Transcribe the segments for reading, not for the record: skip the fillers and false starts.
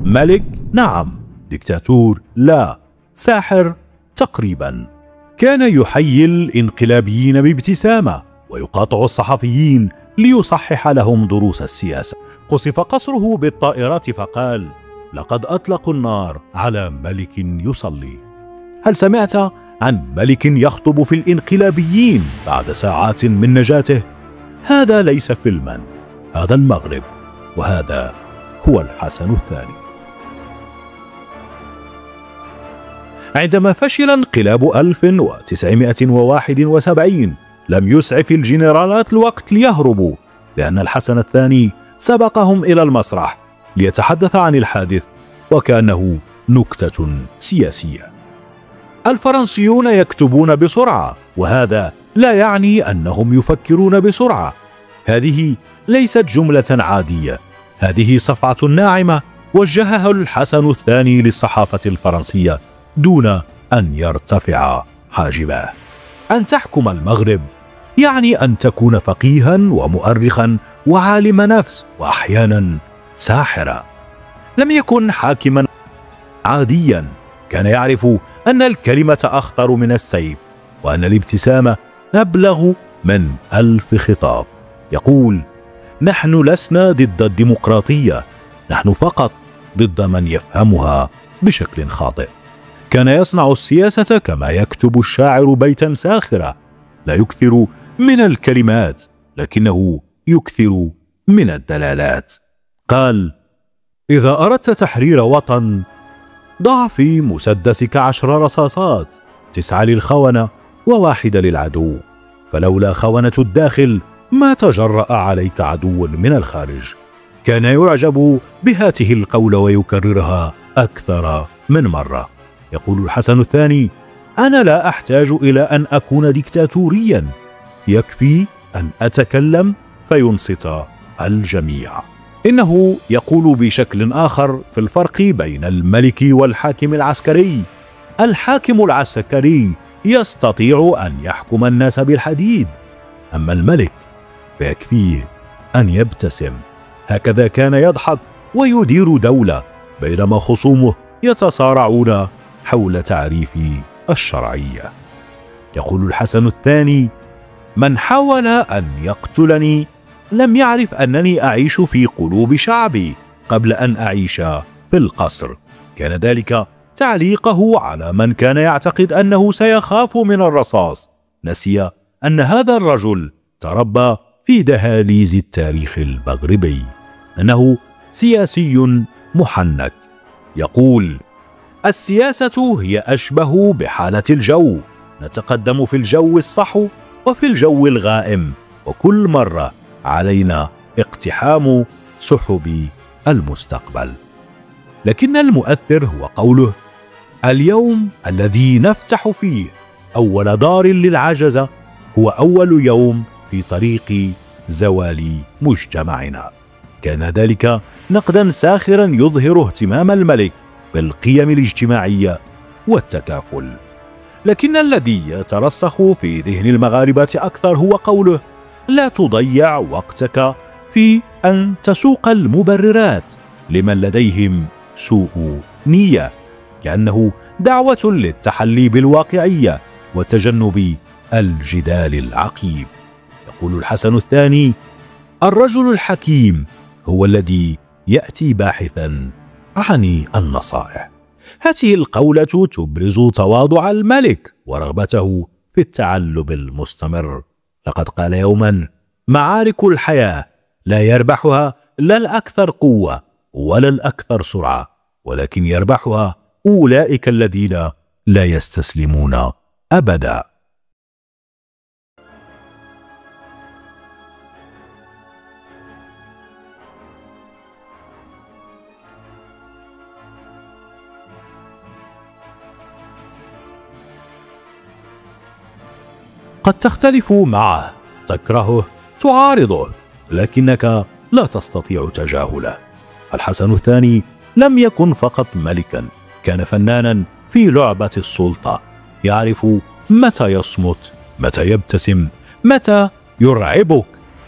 ملك نعم، ديكتاتور لا، ساحر تقريبا. كان يحيي الانقلابيين بابتسامة ويقاطع الصحفيين ليصحح لهم دروس السياسة. قصف قصره بالطائرات فقال: لقد أطلقوا النار على ملك يصلي. هل سمعت عن ملك يخطب في الانقلابيين بعد ساعات من نجاته؟ هذا ليس فيلما، هذا المغرب، وهذا هو الحسن الثاني. عندما فشل انقلاب 1971 لم يسعف الجنرالات الوقت ليهربوا، لأن الحسن الثاني سبقهم إلى المسرح ليتحدث عن الحادث وكأنه نكتة سياسية. الفرنسيون يكتبون بسرعة، وهذا لا يعني أنهم يفكرون بسرعة. هذه ليست جملة عادية، هذه صفعة ناعمة وجهها الحسن الثاني للصحافة الفرنسية دون أن يرتفع حاجباه. أن تحكم المغرب يعني أن تكون فقيها ومؤرخا وعالم نفس وأحيانا ساحرا. لم يكن حاكما عاديا، كان يعرف أن الكلمة أخطر من السيف، وأن الابتسامة أبلغ من 1000 خطاب. يقول: نحن لسنا ضد الديمقراطية، نحن فقط ضد من يفهمها بشكل خاطئ. كان يصنع السياسة كما يكتب الشاعر بيتا ساخرة، لا يكثر من الكلمات لكنه يكثر من الدلالات. قال: إذا أردت تحرير وطن ضع في مسدسك 10 رصاصات، 9 للخونة و1 للعدو، فلولا خونة الداخل ما تجرأ عليك عدو من الخارج. كان يعجب بهاته القول ويكررها أكثر من مرة. يقول الحسن الثاني: أنا لا أحتاج إلى أن أكون ديكتاتوريا، يكفي أن أتكلم فينصت الجميع. إنه يقول بشكل آخر في الفرق بين الملك والحاكم العسكري: الحاكم العسكري يستطيع أن يحكم الناس بالحديد، أما الملك فيكفيه أن يبتسم. هكذا كان يضحك ويدير دولة، بينما خصومه يتصارعون حول تعريف الشرعية. يقول الحسن الثاني: من حاول أن يقتلني لم يعرف أنني أعيش في قلوب شعبي قبل أن أعيش في القصر. كان ذلك تعليقه على من كان يعتقد أنه سيخاف من الرصاص. نسي أن هذا الرجل تربى في دهاليز التاريخ المغربي، أنه سياسي محنك. يقول: السياسة هي أشبه بحالة الجو، نتقدم في الجو الصحو وفي الجو الغائم، وكل مرة علينا اقتحام سحب المستقبل. لكن المؤثر هو قوله: اليوم الذي نفتح فيه أول دار للعجزة هو أول يوم في طريق زوال مجتمعنا. كان ذلك نقدا ساخرا يظهر اهتمام الملك بالقيم الاجتماعية والتكافل. لكن الذي يترسخ في ذهن المغاربة أكثر هو قوله: لا تضيع وقتك في أن تسوق المبررات لمن لديهم سوء نية، كأنه دعوة للتحلي بالواقعية وتجنب الجدال العقيم. يقول الحسن الثاني: الرجل الحكيم هو الذي يأتي باحثا عن النصائح. هذه القولة تبرز تواضع الملك ورغبته في التعلم المستمر. لقد قال يوما: معارك الحياة لا يربحها لا الأكثر قوة ولا الأكثر سرعة، ولكن يربحها أولئك الذين لا يستسلمون أبدا. قد تختلف معه، تكرهه، تعارضه، لكنك لا تستطيع تجاهله. الحسن الثاني لم يكن فقط ملكا، كان فنانا في لعبة السلطة، يعرف متى يصمت، متى يبتسم، متى يرعبك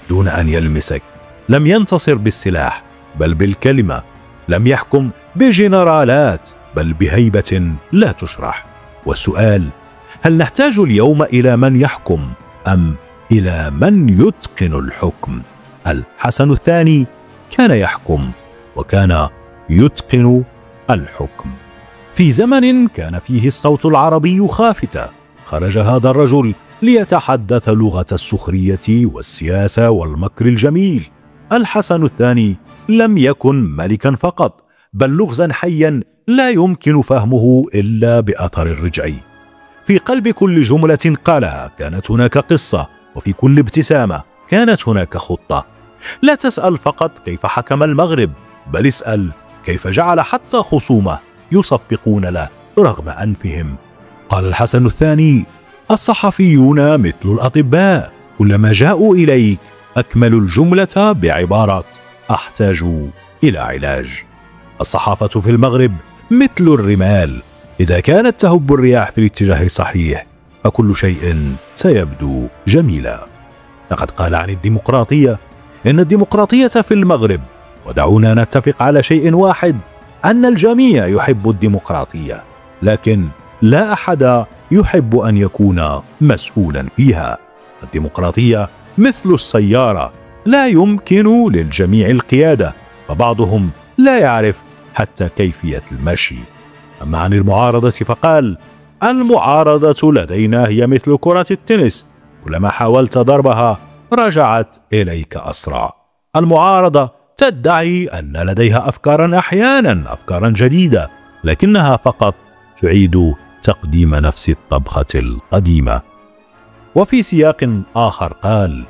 دون أن يلمسك. لم ينتصر بالسلاح بل بالكلمة، لم يحكم بجنرالات، بل بهيبة لا تشرح. والسؤال: هل نحتاج اليوم إلى من يحكم أم إلى من يتقن الحكم؟ الحسن الثاني كان يحكم وكان يتقن الحكم. في زمن كان فيه الصوت العربي خافتا، خرج هذا الرجل ليتحدث لغة السخرية والسياسة والمكر الجميل. الحسن الثاني لم يكن ملكا فقط، بل لغزا حيا لا يمكن فهمه إلا بأثر الرجع. في قلب كل جملة قالها كانت هناك قصة، وفي كل ابتسامة كانت هناك خطة. لا تسأل فقط كيف حكم المغرب، بل اسأل كيف جعل حتى خصومه يصفقون له رغم أنفهم. قال الحسن الثاني: الصحفيون مثل الأطباء، كلما جاءوا إليك أكملوا الجملة بعبارة أحتاج إلى علاج. الصحافة في المغرب مثل الرمال، إذا كانت تهب الرياح في الاتجاه الصحيح فكل شيء سيبدو جميلا. لقد قال عن الديمقراطية إن الديمقراطية في المغرب، ودعونا نتفق على شيء واحد، أن الجميع يحب الديمقراطية، لكن لا أحد يحب أن يكون مسؤولا فيها. الديمقراطية مثل السيارة، لا يمكن للجميع القيادة، فبعضهم لا يعرف حتى كيفية المشي. أما عن المعارضة فقال: المعارضة لدينا هي مثل كرة التنس، كلما حاولت ضربها رجعت إليك أسرع. المعارضة تدعي أن لديها أفكارا، أحيانا أفكارا جديدة، لكنها فقط تعيد تقديم نفس الطبخة القديمة. وفي سياق آخر قال: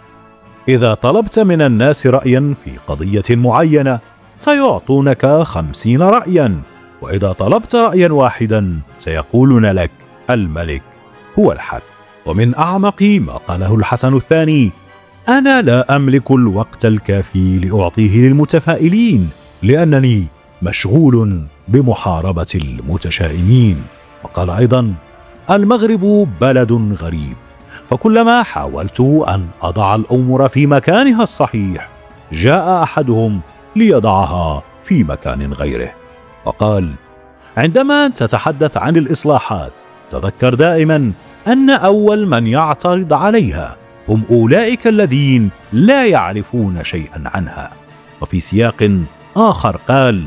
إذا طلبت من الناس رأيا في قضية معينة سيعطونك 50 رأيا، وإذا طلبت رأيا واحدا سيقولون لك الملك هو الحل. ومن أعمق ما قاله الحسن الثاني: أنا لا أملك الوقت الكافي لأعطيه للمتفائلين، لأنني مشغول بمحاربة المتشائمين. وقال أيضا: المغرب بلد غريب، فكلما حاولت أن أضع الأمور في مكانها الصحيح جاء أحدهم ليضعها في مكان غيره. وقال: عندما تتحدث عن الإصلاحات تذكر دائما أن أول من يعترض عليها هم أولئك الذين لا يعرفون شيئا عنها. وفي سياق آخر قال: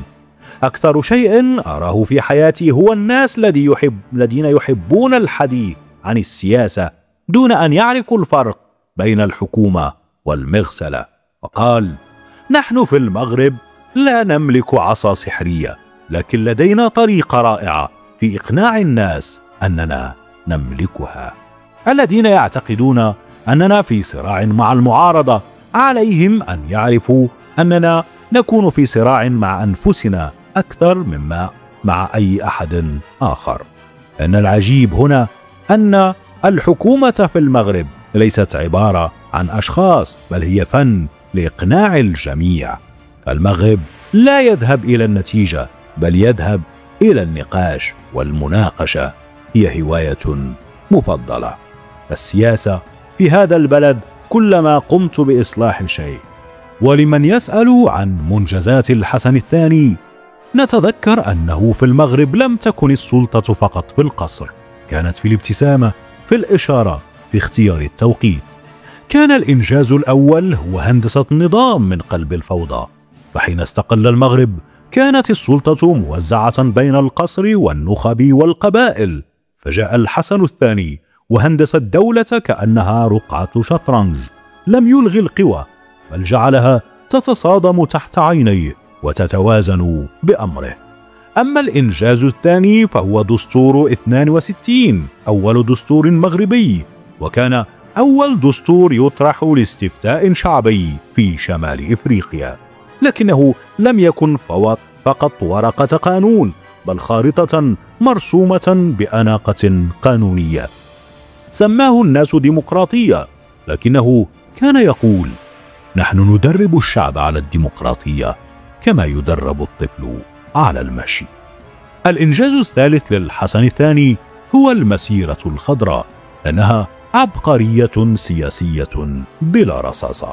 أكثر شيء أراه في حياتي هو الناس الذين يحبون الحديث عن السياسة دون أن يعرفوا الفرق بين الحكومة والمغسلة. وقال: نحن في المغرب لا نملك عصا سحرية، لكن لدينا طريقة رائعة في إقناع الناس أننا نملكها. الذين يعتقدون أننا في صراع مع المعارضة عليهم أن يعرفوا أننا نكون في صراع مع أنفسنا أكثر مما مع أي أحد آخر. أن العجيب هنا أن الحكومة في المغرب ليست عبارة عن أشخاص، بل هي فن لإقناع الجميع. المغرب لا يذهب إلى النتيجة، بل يذهب إلى النقاش والمناقشة، هي هواية مفضلة. السياسة في هذا البلد كلما قمت بإصلاح شيء. ولمن يسأل عن منجزات الحسن الثاني نتذكر أنه في المغرب لم تكن السلطة فقط في القصر، كانت في الابتسامة، في الإشارة، في اختيار التوقيت. كان الإنجاز الأول هو هندسة النظام من قلب الفوضى. فحين استقل المغرب كانت السلطة موزعة بين القصر والنخب والقبائل، فجاء الحسن الثاني وهندس الدولة كأنها رقعة شطرنج، لم يلغي القوى بل جعلها تتصادم تحت عينيه وتتوازن بأمره. أما الإنجاز الثاني فهو دستور 62، أول دستور مغربي، وكان أول دستور يطرح لاستفتاء شعبي في شمال إفريقيا، لكنه لم يكن فقط ورقة قانون، بل خارطة مرسومة بأناقة قانونية. سماه الناس ديمقراطية، لكنه كان يقول: نحن ندرب الشعب على الديمقراطية كما يدرب الطفل على المشي. الإنجاز الثالث للحسن الثاني هو المسيرة الخضراء، لأنها عبقرية سياسية بلا رصاصة.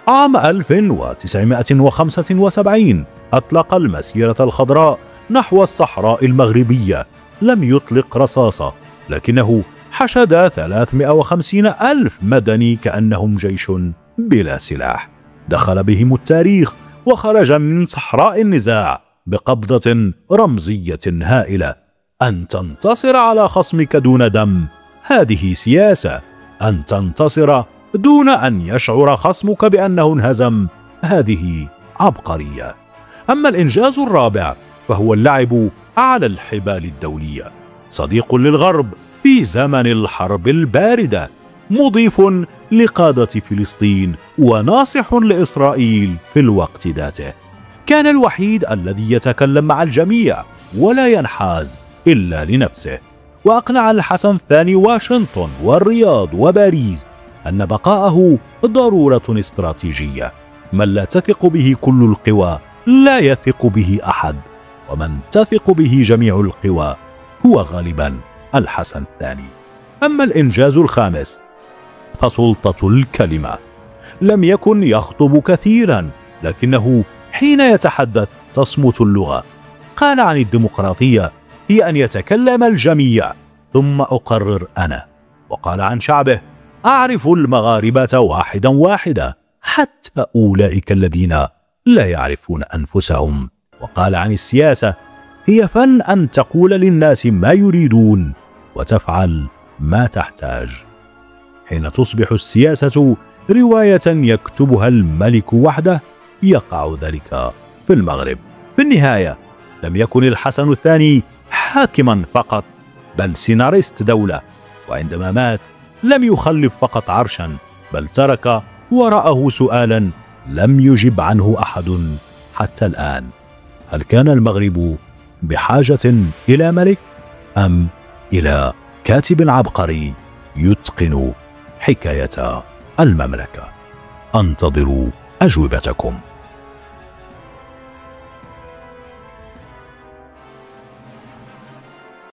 عام 1975 أطلق المسيرة الخضراء نحو الصحراء المغربية لم يطلق رصاصة، لكنه حشد 350 ألف مدني كأنهم جيش بلا سلاح. دخل بهم التاريخ وخرج من صحراء النزاع بقبضة رمزية هائلة: أن تنتصر على خصمك دون دم، هذه سياسة. أن تنتصر دون أن يشعر خصمك بأنه انهزم، هذه عبقرية. أما الإنجاز الرابع فهو اللعب على الحبال الدولية، صديق للغرب في زمن الحرب الباردة، مضيف لقادة فلسطين وناصح لإسرائيل في الوقت ذاته. كان الوحيد الذي يتكلم مع الجميع ولا ينحاز إلا لنفسه، وأقنع الحسن الثاني واشنطن والرياض وباريس أن بقاءه ضرورة استراتيجية. من لا تثق به كل القوى لا يثق به أحد، ومن تثق به جميع القوى هو غالبا الحسن الثاني. أما الإنجاز الخامس فسلطة الكلمة. لم يكن يخطب كثيرا، لكنه حين يتحدث تصمت اللغة. قال عن الديمقراطية: هي أن يتكلم الجميع ثم أقرر أنا. وقال عن شعبه: أعرف المغاربة واحدا واحدا، حتى أولئك الذين لا يعرفون أنفسهم. وقال عن السياسة: هي فن أن تقول للناس ما يريدون وتفعل ما تحتاج. حين تصبح السياسة رواية يكتبها الملك وحده، يقع ذلك في المغرب. في النهاية لم يكن الحسن الثاني حاكما فقط، بل سيناريست دولة، وعندما مات لم يخلف فقط عرشا، بل ترك وراءه سؤالا لم يجب عنه أحد حتى الآن: هل كان المغرب بحاجة إلى ملك أم إلى كاتب عبقري يتقن حكاية المملكة؟ أنتظر أجوبتكم.